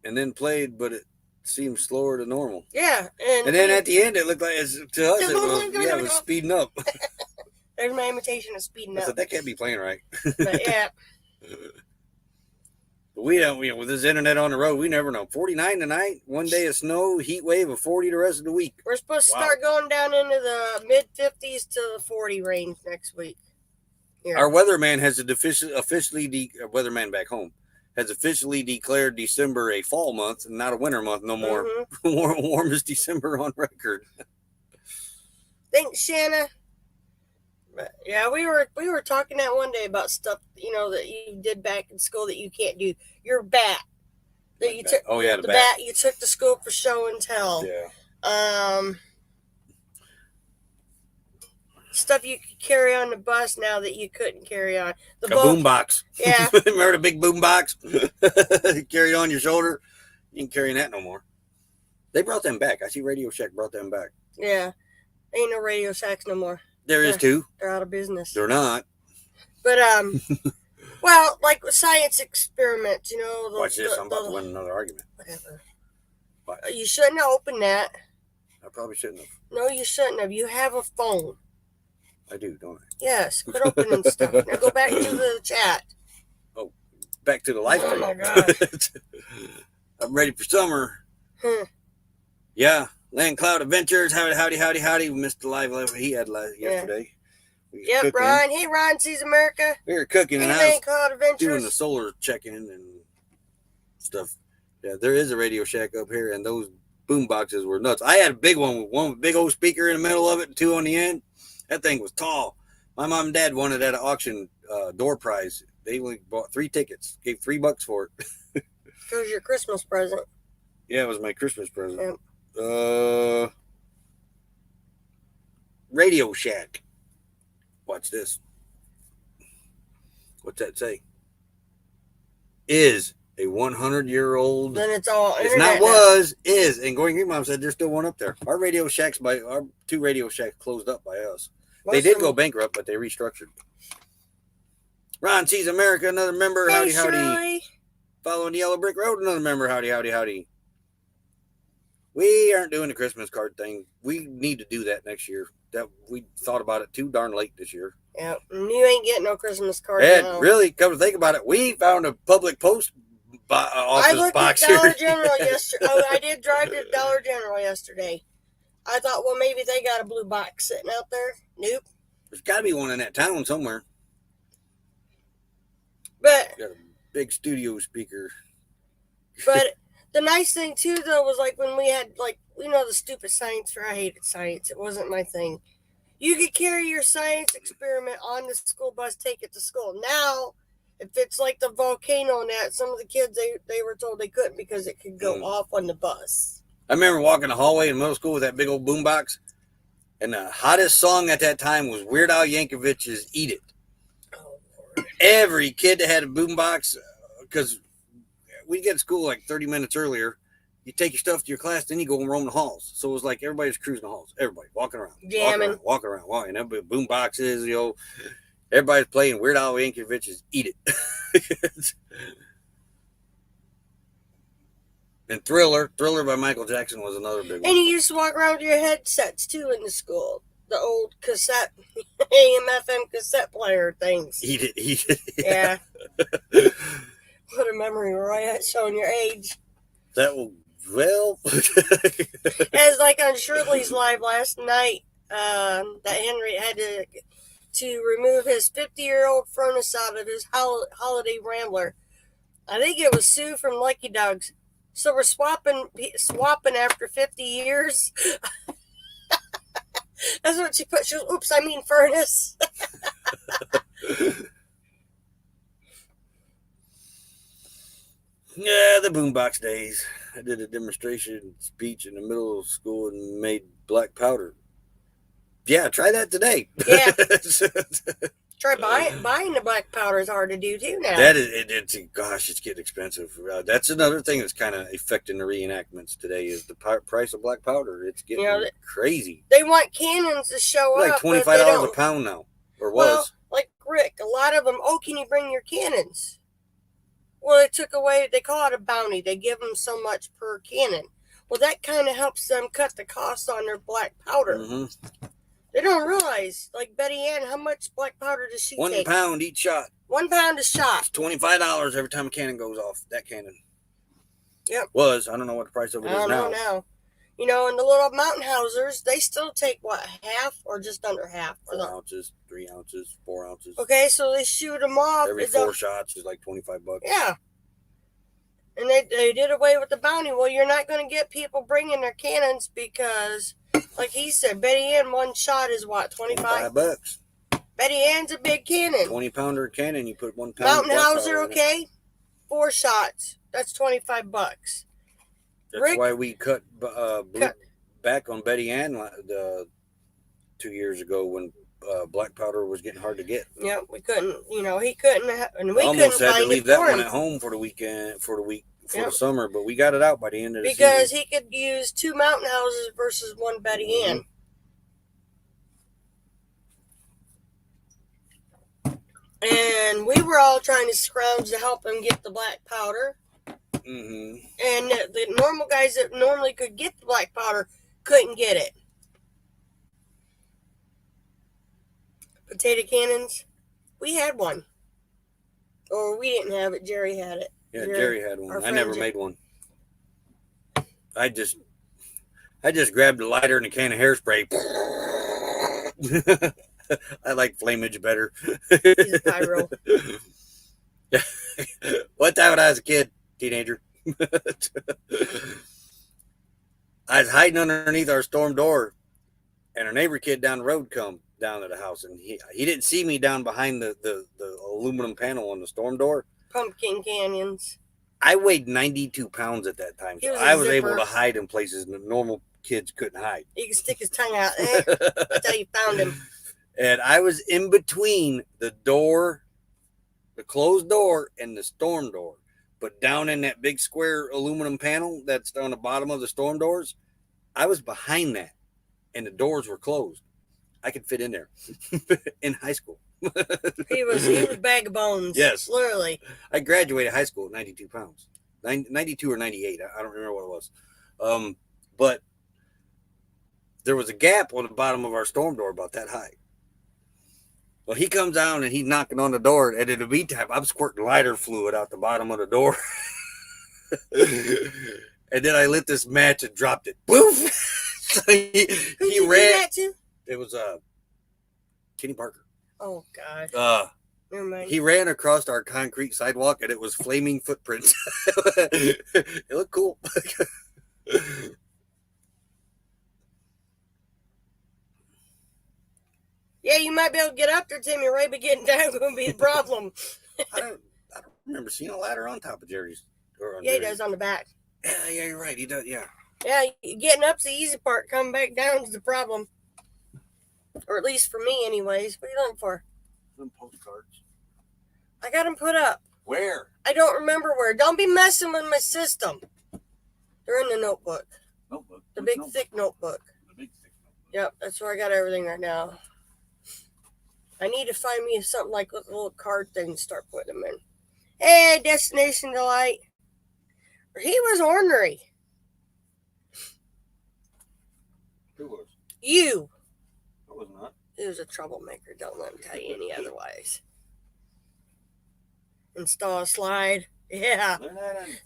and then played, but it seemed slower than normal. Yeah, and then at the end, it looked like to us it was speeding up. There's my imitation of speeding up. I said that can't be playing right. But yeah. But we don't. With this internet on the road, we never know. 49 tonight, one day of snow, heat wave of 40 the rest of the week. We're supposed to start going down into the mid 50s to the 40 range next week. Yeah. Our weatherman has weatherman back home has officially declared December a fall month and not a winter month no more. Mm-hmm. Warmest December on record. Thanks, Shanna. But yeah, we were talking that one day about stuff that you did back in school that you can't do. Your bat that you took. Oh yeah, the bat you took to school for show and tell. Yeah. Stuff you could carry on the bus now that you couldn't carry on. The boom box. Yeah. Remember the big boom box? Carry on your shoulder. You ain't carrying that no more. They brought them back. I see Radio Shack brought them back. Yeah. Ain't no Radio Shacks no more. There is too. They're out of business. They're not. But well, like science experiments, Watch this. I'm about to win another argument. Whatever. What? You shouldn't have opened that. I probably shouldn't have. No, you shouldn't have. You have a phone. I do, don't I? Yes. Quit opening stuff. Now go back to the chat. Oh, back to the life. Oh my gosh. I'm ready for summer. Yeah. Land Cloud Adventures. Howdy. We missed the live he had yesterday. Yeah. Yep, Ron. Hey, Ron sees America. We were cooking and Land Cloud Adventures. Doing the solar check-in and stuff. Yeah, there is a Radio Shack up here, and those boom boxes were nuts. I had a big one with big old speaker in the middle of it and two on the end. That thing was tall. My mom and dad won it at an auction door prize. They only bought 3 tickets. Gave $3 for it. It was your Christmas present. Yeah, it was my Christmas present. Yeah. Radio Shack. Watch this. What's that say? Is a 100-year-old. Then it's all internet. It's not now. Was, is. And Going Green Mom said there's still one up there. Our our 2 Radio Shacks closed up by us. They did go bankrupt, but they restructured. Ron sees America, another member. Howdy. Shirley. Following the Yellow Brick Road, another member. Howdy. We aren't doing the Christmas card thing. We need to do that next year. That we thought about it too darn late this year. Yeah, you ain't getting no Christmas card. And really, come to think about it, we found a public post office box here. I looked at Dollar General yesterday. Oh, I did drive to Dollar General yesterday. I thought, well, maybe they got a blue box sitting out there. Nope. There's got to be one in that town somewhere. But Got a big studio speaker. but the nice thing too, though, was like when we had the stupid science fair. I hated science. It wasn't my thing. You could carry your science experiment on the school bus, take it to school. Now, if it's like the volcano and that, some of the kids they were told they couldn't because it could go off on the bus. I remember walking the hallway in middle school with that big old boombox, and the hottest song at that time was Weird Al Yankovic's "Eat It." Oh, Lord. Every kid that had a boombox, because we'd get to school like 30 minutes earlier, you take your stuff to your class, then you go and roam the halls. So it was like everybody's cruising the halls, everybody walking around, jamming, walking around. And everybody boom boxes, everybody's playing Weird Al Yankovic's "Eat It." And Thriller by Michael Jackson was another big one. And you used to walk around with your headsets too in the school, the old cassette, AM/FM cassette player things. Eat it. Yeah. What a memory, Roy. That's showing your age. That will. Well, As like on Shirley's Live last night, that Henry had to remove his 50-year-old furnace out of his holiday Rambler. I think it was Sue from Lucky Dogs. So we're swapping after 50 years. That's what she put. She goes, oops, I mean furnace. Yeah, the boombox days. I did a demonstration speech in the middle of school and made black powder. Yeah, try that today. Yeah. Try buying the black powder is hard to do too now. That is, it's getting expensive. That's another thing that's kind of affecting the reenactments today is the price of black powder. It's getting crazy. They want cannons to show like up. Like $25 a pound now, or was. Well, like Rick, a lot of them, can you bring your cannons? Well, they took away, they call it a bounty. They give them so much per cannon. Well, that kind of helps them cut the cost on their black powder. Mm-hmm. They don't realize, like Betty Ann, how much black powder does she take? 1 pound each shot. 1 pound a shot. It's $25 every time a cannon goes off. That cannon. Yep. Was. I don't know what the price of it is now. I don't know now. You know, and the little mountain housers, they still take, what, half or just under half? 4 ounces, 3 ounces, 4 ounces. Okay, so they shoot them off. Every 4 shots is like $25. Yeah. And they did away with the bounty. Well, you're not going to get people bringing their cannons because, like he said, Betty Ann, 1 shot is what, $25? $25. Betty Ann's a big cannon. 20-pounder cannon, you put 1 pound. Mountain Hauser, okay? 4 shots. That's $25. That's Rick, why we cut back on Betty Ann 2 years ago when black powder was getting hard to get. Yeah, we couldn't. He couldn't, and we almost couldn't had to leave that one him. at home for the weekend, for the summer. But we got it out by the end of the season because he could use 2 mountain houses versus 1 Betty Ann. And we were all trying to scrounge to help him get the black powder. Mm-hmm. And the normal guys that normally could get the black powder couldn't get it. Potato cannons, we had one. Or we didn't have it, Jerry had it. Yeah, Jerry had one. I never made one. I just grabbed a lighter and a can of hairspray. I like flamage better. He's a pyro. One time when I was a kid, teenager, I was hiding underneath our storm door, and a neighbor kid down the road come down to the house, and he didn't see me down behind the aluminum panel on the storm door. Pumpkin canyons. I weighed 92 pounds at that time, so I was able to hide in places that normal kids couldn't hide. He could stick his tongue out. That's how you found him. And I was in between the door, the closed door, and the storm door. But down in that big square aluminum panel that's on the bottom of the storm doors, I was behind that, and the doors were closed. I could fit in there in high school. He was a bag of bones. Yes. Literally. I graduated high school at 92 pounds. 92 or 98. I don't remember what it was. But there was a gap on the bottom of our storm door about that high. Well, he comes down and he's knocking on the door, and in the meantime, I'm squirting lighter fluid out the bottom of the door. And then I lit this match and dropped it. Boof! So he Who'd you do ran. that to? It was Kenny Parker. Oh, God. Never mind. He ran across our concrete sidewalk, and it was flaming footprints. It looked cool. Yeah, you might be able to get up there, Timmy Ray, but getting down going to be the problem. I don't remember seeing a ladder on top of Jerry's. Yeah, he does on the back. Yeah, you're right. He does. Yeah. Yeah, getting up's the easy part. Coming back down's the problem. Or at least for me, anyways. What are you looking for? Some postcards. I got them put up. Where? I don't remember where. Don't be messing with my system. They're in the notebook. Notebook. The big, thick notebook. The big thick notebook. Yep, that's where I got everything right now. I need to find me something like a little card thing and start putting them in. Hey, Destination Delight. He was ornery. Who was? You. I was not. He was a troublemaker. Don't let him tell you any otherwise. Install a slide. Yeah.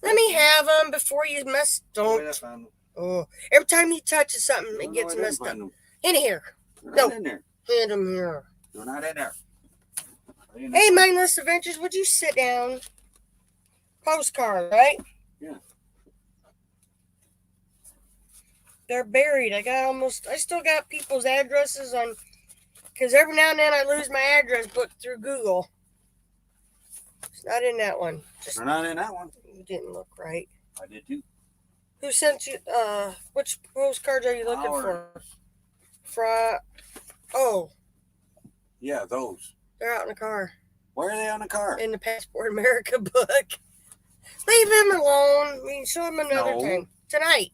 Let me have them before you mess. Don't. Oh, every time he touches something, it gets messed up. In here. No. In there. Hand them here. They're not in there. Hey, Mindless Adventures, would you sit down? Postcard, right? Yeah. They're buried. I still got people's addresses on, because every now and then I lose my address book through Google. It's not in that one. They're not in that one. You didn't look right. I did too. Who sent you, which postcards are you looking for? Oh. Yeah, those. They're out in the car. Where are they on the car? In the Passport America book. Leave him alone. We can show him another time. Tonight.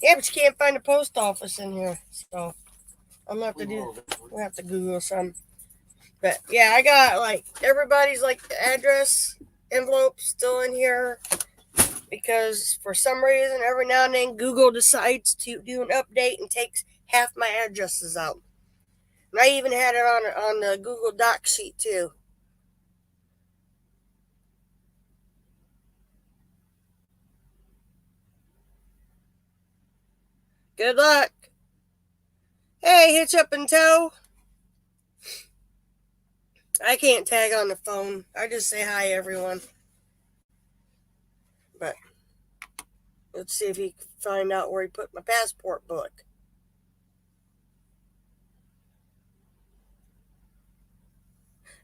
Yeah, but you can't find a post office in here. So I'm gonna have to we'll have to Google some. But yeah, I got like everybody's like the address envelope still in here. Because for some reason, every now and then, Google decides to do an update and takes half my addresses out. And I even had it on the Google Doc sheet, too. Good luck. Hey, hitch up and tow. I can't tag on the phone. I just say hi, everyone. But let's see if he can find out where he put my passport book.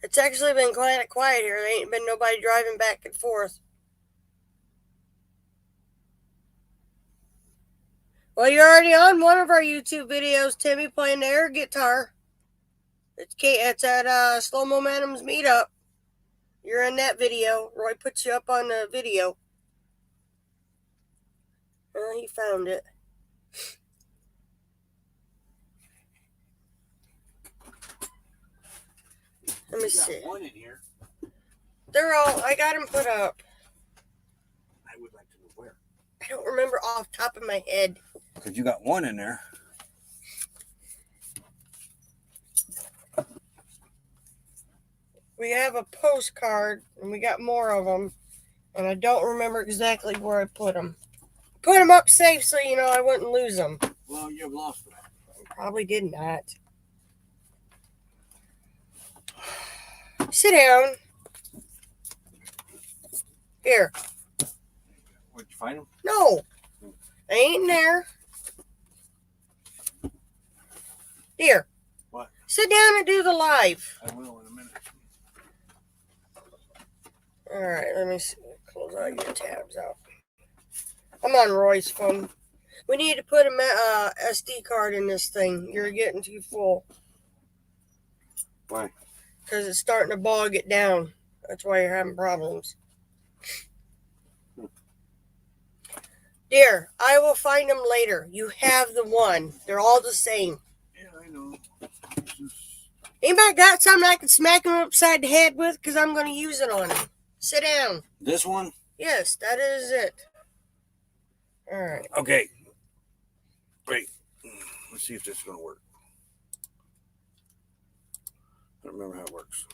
It's actually been kind of quiet here. There ain't been nobody driving back and forth. Well, you're already on one of our YouTube videos, Timmy, playing the air guitar. It's at Slow Momentum's meetup. You're in that video. Roy put you up on the video. He found it. Let me see. One in here. They're all, I got them put up. I would like to know where. I don't remember off the top of my head. Because you got one in there. We have a postcard, and we got more of them. And I don't remember exactly where I put them. Put them up safe so, I wouldn't lose them. Well, you've lost them. Probably did not. Sit down. Here. Where'd you find them? No. They ain't in there. Here. What? Sit down and do the live. I will in a minute. All right, let me see. Close all your tabs out. I'm on Roy's phone. We need to put a SD card in this thing. You're getting too full. Why? Because it's starting to bog it down. That's why you're having problems. Dear, I will find them later. You have the one. They're all the same. Yeah, I know. Anybody got something I can smack him upside the head with? Because I'm going to use it on him. Sit down. This one? Yes, that is it. All right. Okay. Wait. Let's see if this is going to work. I don't remember how it works.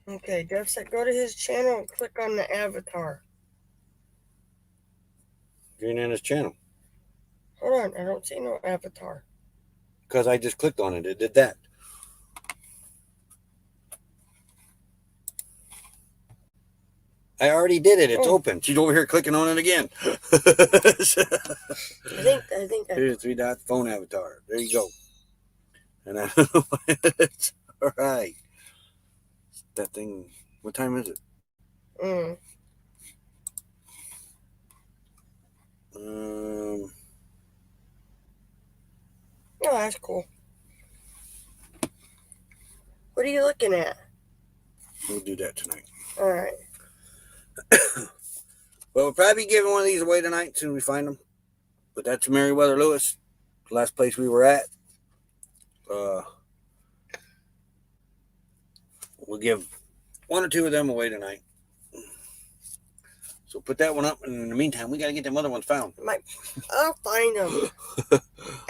Okay, Jeff said go to his channel and click on the avatar. Green Anna's channel. Hold on, I don't see no avatar. Because I just clicked on it. It did that. I already did it. It's open. She's over here clicking on it again. I think Here's 3 dots, phone avatar. There you go. And I don't know why it's all right. That thing. What time is it? Oh, that's cool. What are you looking at? We'll do that tonight. All right. Well, we'll probably be giving one of these away tonight as soon as we find them. But that's Meriwether Lewis, the last place we were at. We'll give 1 or 2 of them away tonight. So put that one up, and in the meantime, we got to get them other ones found. I'll find them.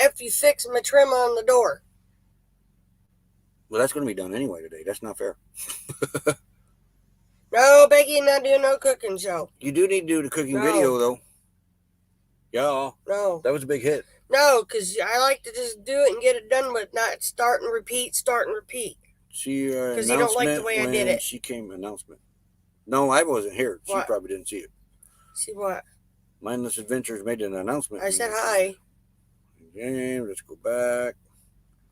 After you fix my trim on the door. Well, that's going to be done anyway today. That's not fair. No, Becky, not doing no cooking show. You do need to do the cooking video, though. Yeah. No. That was a big hit. No, because I like to just do it and get it done with, not start and repeat. See, because you don't like the way I did it. She came announcement. No, I wasn't here. She probably didn't see it. See what? Mindless Adventures made an announcement. I said hi. James, let's go back.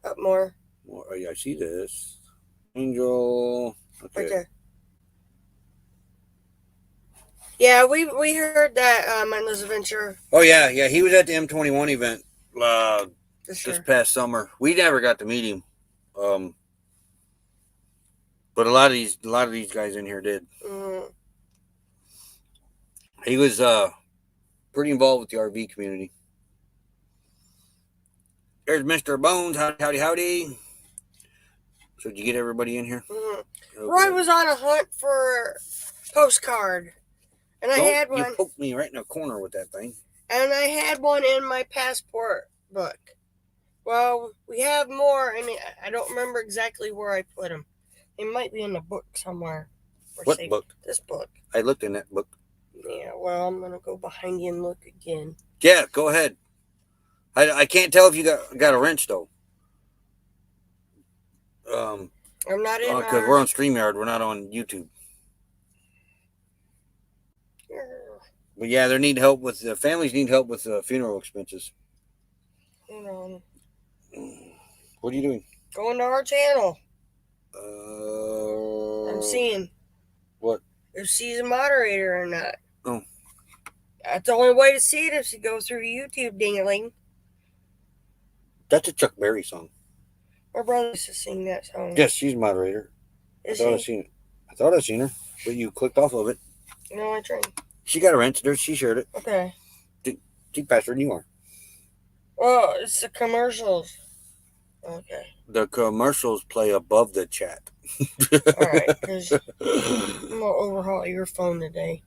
Up more. Oh, yeah, I see this. Angel. Okay. Right there. Yeah, we heard that Mindless Adventure. Oh, yeah. He was at the M21 event this past summer. We never got to meet him. But a lot of these guys in here did. Mm. He was pretty involved with the RV community. There's Mr. Bones. Howdy. So did you get everybody in here? Mm. Okay. Roy was on a hunt for postcard. And I had one. You poked me right in the corner with that thing. And I had one in my passport book. Well, we have more, and I don't remember exactly where I put them. They might be in the book somewhere. What book? This book. I looked in that book. Yeah, well, I'm going to go behind you and look again. Yeah, go ahead. I can't tell if you got a wrench, though. I'm not in because we're on StreamYard. We're not on YouTube. But yeah, they need help with the families need help with funeral expenses. Hold on. What are you doing? Going to our channel. I'm I'm seeing what? If she's a moderator or not. Oh. That's the only way to see it, if she goes through YouTube, ding-a-ling. That's a Chuck Berry song. My brother used to sing that song. Yes, she's a moderator. I thought I seen her, but you clicked off of it. No, I tried. She got a wrench. She shared it. Okay. She's faster than you are. Oh, it's the commercials. Okay. The commercials play above the chat. All right, because I'm going to overhaul your phone today.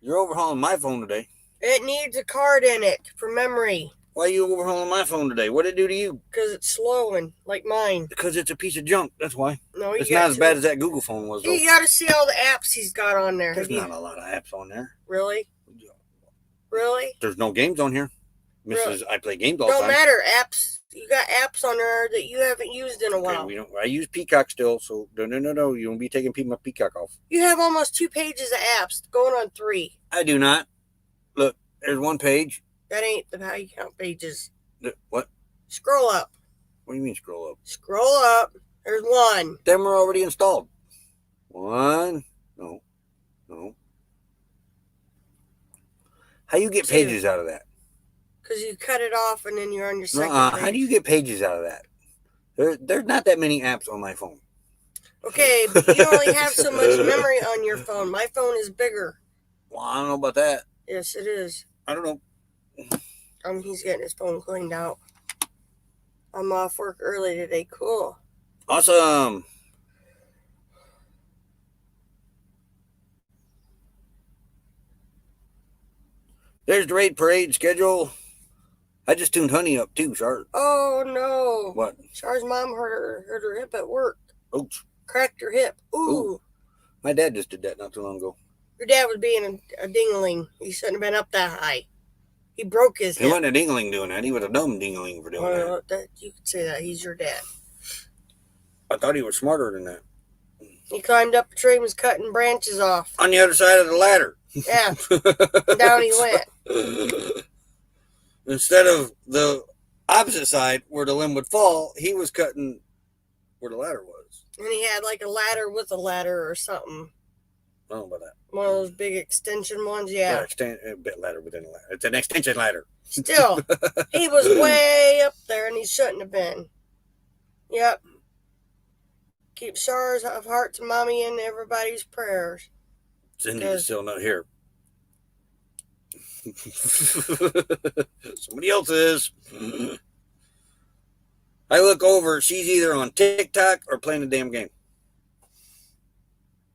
You're overhauling my phone today. It needs a card in it for memory. Why are you overhauling my phone today? What did it do to you? Because it's slowing, like mine. Because it's a piece of junk. That's why. No, it's not as bad as that Google phone was, though. You got to see all the apps he's got on there. There's not a lot of apps on there. Really? Really? There's no games on here. I play games all the time. Don't matter. Apps. You got apps on there that you haven't used in a while. I use Peacock still, so no. You won't be taking my Peacock off. You have almost 2 pages of apps, going on 3. I do not. Look, there's 1 page. That ain't how you count pages. What? Scroll up. What do you mean scroll up? Scroll up. There's 1. Them are already installed. 1. No. How you get 2. pages out of that? Because you cut it off and then you're on your second page. How do you get pages out of that? There's not that many apps on my phone. Okay, but you only have so much memory on your phone. My phone is bigger. Well, I don't know about that. Yes, it is. I don't know. He's getting his phone cleaned out. I'm off work early today. Cool. Awesome. There's the raid parade schedule. I just tuned Honey up too, Char. Oh no! What? Char's mom hurt her hip at work. Oops. Cracked your hip. Ooh. My dad just did that not too long ago. Your dad was being a dingling. He shouldn't have been up that high. He broke his He hip. wasn't a dingling doing that. He was a dumb dingling for doing that. You could say that. He's your dad. I thought he was smarter than that. He climbed up a tree and was cutting branches off. On the other side of the ladder. Yeah. Down he went. Instead of the opposite side where the limb would fall, he was cutting where the ladder was. And he had like a ladder with a ladder or something. I don't know about that. One of those big extension ones, yeah. A bit ladder within a ladder. It's an extension ladder. Still, he was way up there and he shouldn't have been. Yep. Keep stars of hearts, mommy, in everybody's prayers. Cindy's still not here. Somebody else is. I look over, she's either on TikTok or playing a damn game.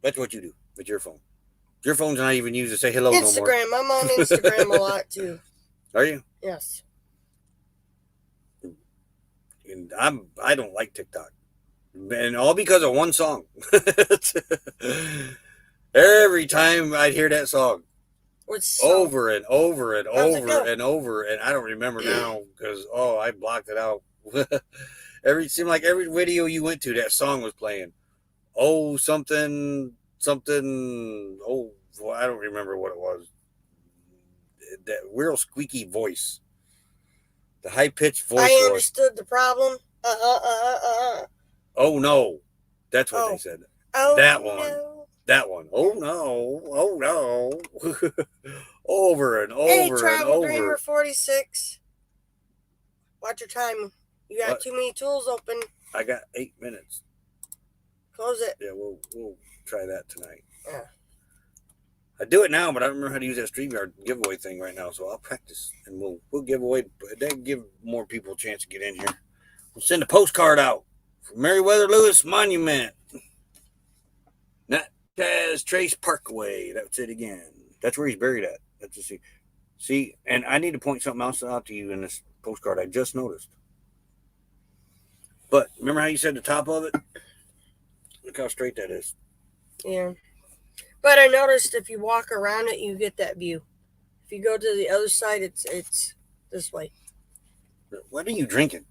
That's what you do with your phone. Your phone's not even used to say hello Instagram. no more. I'm on Instagram a lot too. Are you? Yes. And I don't like TikTok. And all because of one song. Every time I'd hear that song. Which song? Over and over and How's it over go? and over. And I don't remember now because, I blocked it out. Seemed like every video you went to, that song was playing. Oh, something. Oh, well, I don't remember what it was. That real squeaky voice. The high-pitched voice. I understood the problem. Oh, no. That's what they said. Oh, That one. no. That one. Oh, no. Oh, no. Over and over Hey, and Travel over. Dreamer 46. Watch your time. You got What? too many tools open. I got 8 minutes. Close it. Yeah, we'll try that tonight. Yeah. I do it now, but I don't remember how to use that StreamYard giveaway thing right now, so I'll practice and we'll give away. That give more people a chance to get in here. We'll send a postcard out from Meriwether Lewis Monument. Not Taz Trace Parkway. That's it again. That's where he's buried at. That's just see, and I need to point something else out to you in this postcard I just noticed. But remember how you said the top of it? Look how straight that is. Yeah. But I noticed if you walk around it, you get that view. If you go to the other side, it's this way. What are you drinking?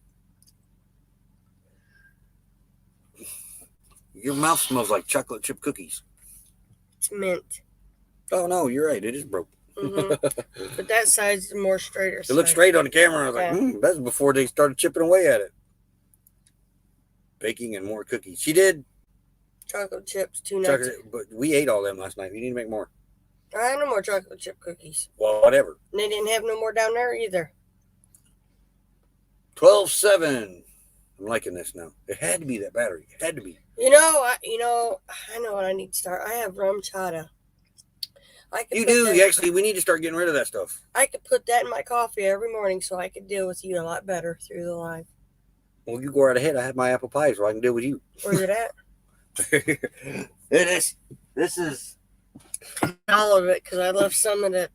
Your mouth smells like chocolate chip cookies. It's mint. Oh, no, you're right. It is broke. Mm-hmm. But that side's the more straighter It side. looked straight on the camera. I was Yeah. like, that's before they started chipping away at it. Baking and more cookies. She did. Chocolate chips, 2 nuts. But we ate all them last night. We need to make more. I had no more chocolate chip cookies. Well, whatever. And they didn't have no more down there either. 12-7. I'm liking this now. It had to be that battery. It had to be. I know what I need to start. I have rum chata. You do. Actually, we need to start getting rid of that stuff. I could put that in my coffee every morning so I could deal with you a lot better through the live. Well, you go right ahead. I have my apple pie so I can deal with you. Where's it at? This is All of it, because I left some of it,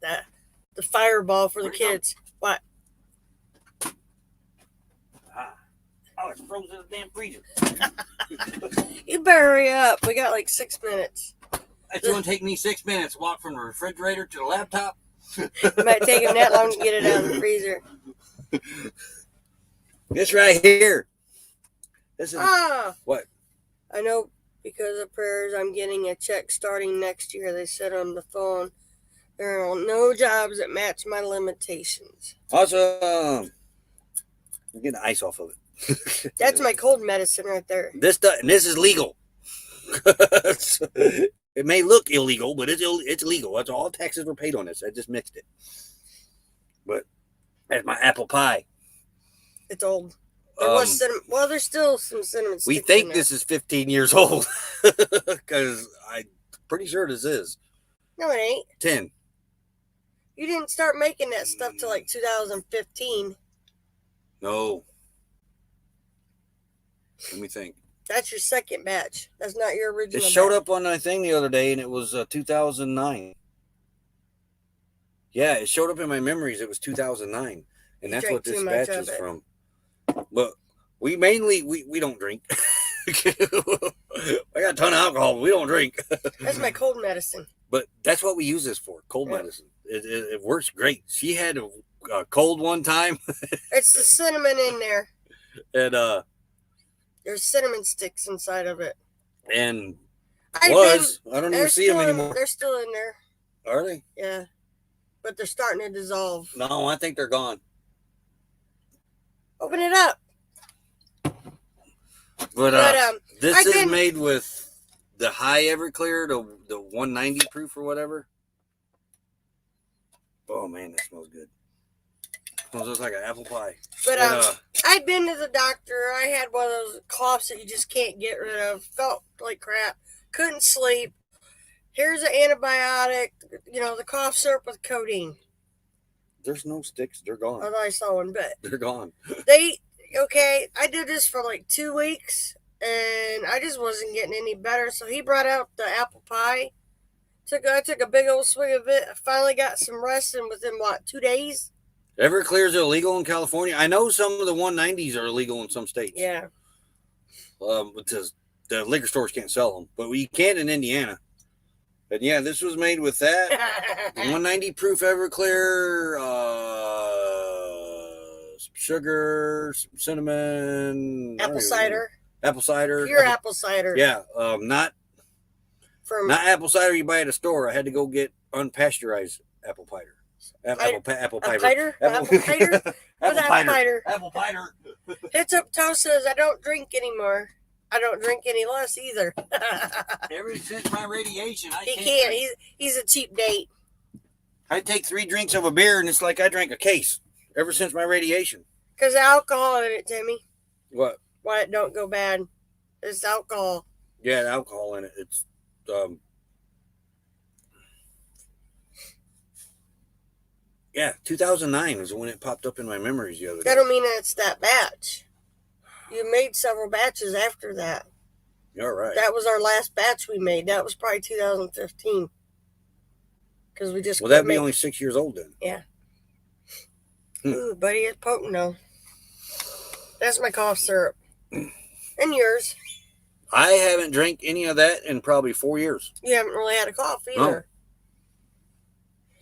the fireball for the kids. What? Oh, it's frozen in the damn freezer. You better hurry up. We got like 6 minutes. It's going to take me 6 minutes to walk from the refrigerator to the laptop. It might take him that long to get it out of the freezer. This right here. This is what? I know because of prayers, I'm getting a check starting next year. They said on the phone, there are no jobs that match my limitations. Awesome. I'm getting the ice off of it. That's my cold medicine right there. This is legal. It may look illegal, but it's legal. That's all taxes were paid on this. I just mixed it. But that's my apple pie. It's old. There was cinnamon. Well, there's still some cinnamon sticks. We think this is 15 years old because I'm pretty sure this is. No, it ain't. 10. You didn't start making that stuff till like 2015. No. Let me think. That's your second batch. That's not your original. It showed batch. up on my thing the other day, and it was 2009. Yeah, it showed up in my memories. It was 2009, and that's what this batch is from. But we mainly we don't drink. I got a ton of alcohol, but we don't drink. That's my cold medicine. But that's what we use this for, cold medicine. It works great. She had a cold one time. It's the cinnamon in there. And there's cinnamon sticks inside of it. And I don't even see them anymore. They're still in there. Are they? Yeah. But they're starting to dissolve. No, I think they're gone. Open it up. But this is made with the high Everclear, the 190 proof or whatever. Oh man, that smells good. Smells just like an apple pie. But I'd been to the doctor. I had one of those coughs that you just can't get rid of. Felt like crap. Couldn't sleep. Here's an antibiotic. You know, the cough syrup with codeine. There's no sticks. They're gone. I thought I saw one, but they're gone. I did this for like 2 weeks, and I just wasn't getting any better. So he brought out the apple pie. I took a big old swig of it. I finally got some rest, and within 2 days. Everclear's illegal in California. I know some of the 190s are illegal in some states. Yeah. Because the liquor stores can't sell them, but we can in Indiana. But yeah, this was made with that 190 proof Everclear, some sugar, some cinnamon, apple cider. Apple cider. Pure apple cider. Yeah, not apple cider you buy at a store. I had to go get unpasteurized apple cider. Apple cider. Hits up Toe says I don't drink anymore. I don't drink any less either. Ever since my radiation, he can't. He's a cheap date. I take 3 drinks of a beer and it's like I drank a case. Ever since my radiation. Because alcohol in it, Timmy. What? Why it don't go bad? It's alcohol. Yeah, the alcohol in it. It's yeah, 2009 was when it popped up in my memories the other day. That don't mean it's that batch. You made several batches after that. You're right. That was our last batch we made. That was probably 2015. Because we just. Well, that'd be only 6 years old then. Yeah. Ooh, buddy, it's potent though. That's my cough syrup. And yours. I haven't drank any of that in probably 4 years. You haven't really had a cough either.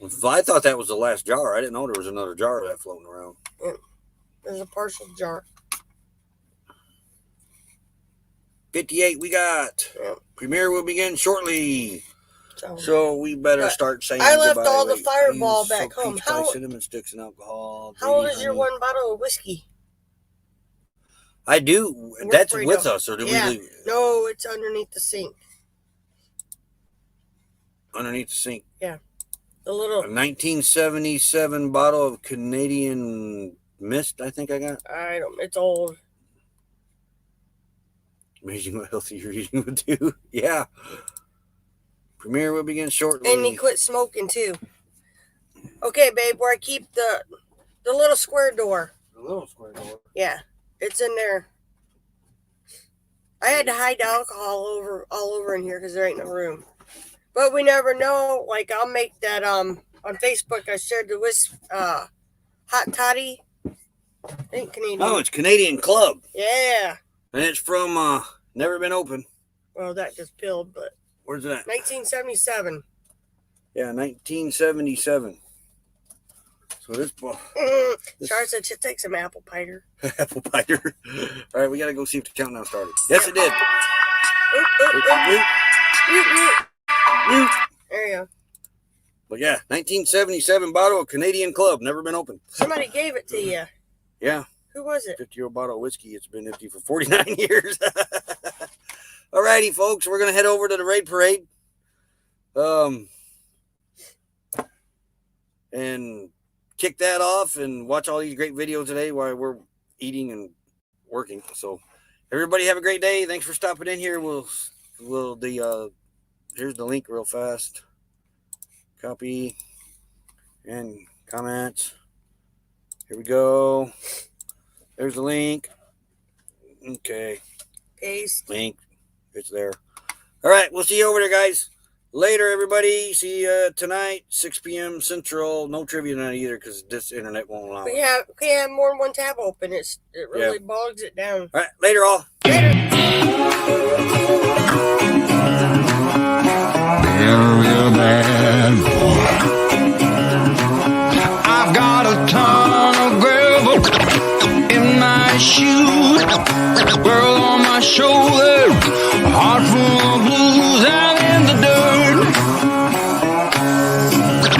No. I thought that was the last jar. I didn't know there was another jar of that floating around. Yeah. There's a partial jar. 58 we got. Yep. Premiere will begin shortly. So we better start saying I left all the Fireball back home. How cinnamon sticks and alcohol. How old is your one bottle of whiskey? I do. That's with us, or do we leave? No, it's underneath the sink. Underneath the sink. Yeah. The little 1977 bottle of Canadian Mist, I think I got. It's old. Amazing what healthy you're eating would do. Yeah. Premiere will begin shortly. And he quit smoking too. Okay, babe, where I keep the little square door. The little square door? Yeah. It's in there. I had to hide the alcohol all over in here because there ain't no room. But we never know. Like, I'll make that on Facebook. I shared the hot toddy. I think Canadian. Oh, it's Canadian Club. Yeah. And it's from Never Been Open. Well, that just pilled, but. Where's that? 1977. Yeah, 1977. So this Char said she'll take some apple cider. Apple cider. All right, we got to go see if the countdown started. Yes, it did. There you go. But yeah, 1977 bottle of Canadian Club. Never been opened. Somebody gave it to you. Yeah. Who was it? 50-year-old bottle of whiskey. It's been empty for 49 years. All righty, folks. We're going to head over to the raid parade. And kick that off and watch all these great videos today while we're eating and working. So everybody have a great day. Thanks for stopping in here. Here's the link real fast. Copy and comments. Here we go. There's the link. Okay. Paste. Link. It's there. All right. We'll see you over there, guys. Later, everybody. See you tonight, 6 p.m. Central. No trivia tonight either because this internet won't allow it. We can't have more than one tab open. It really bogs it down. All right. Later, all. Later. real bad boy. I've got a ton of gravel in my shoes, girl on my shoulder, a heart full of blues out in the dirt,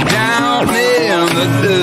down in the dirt.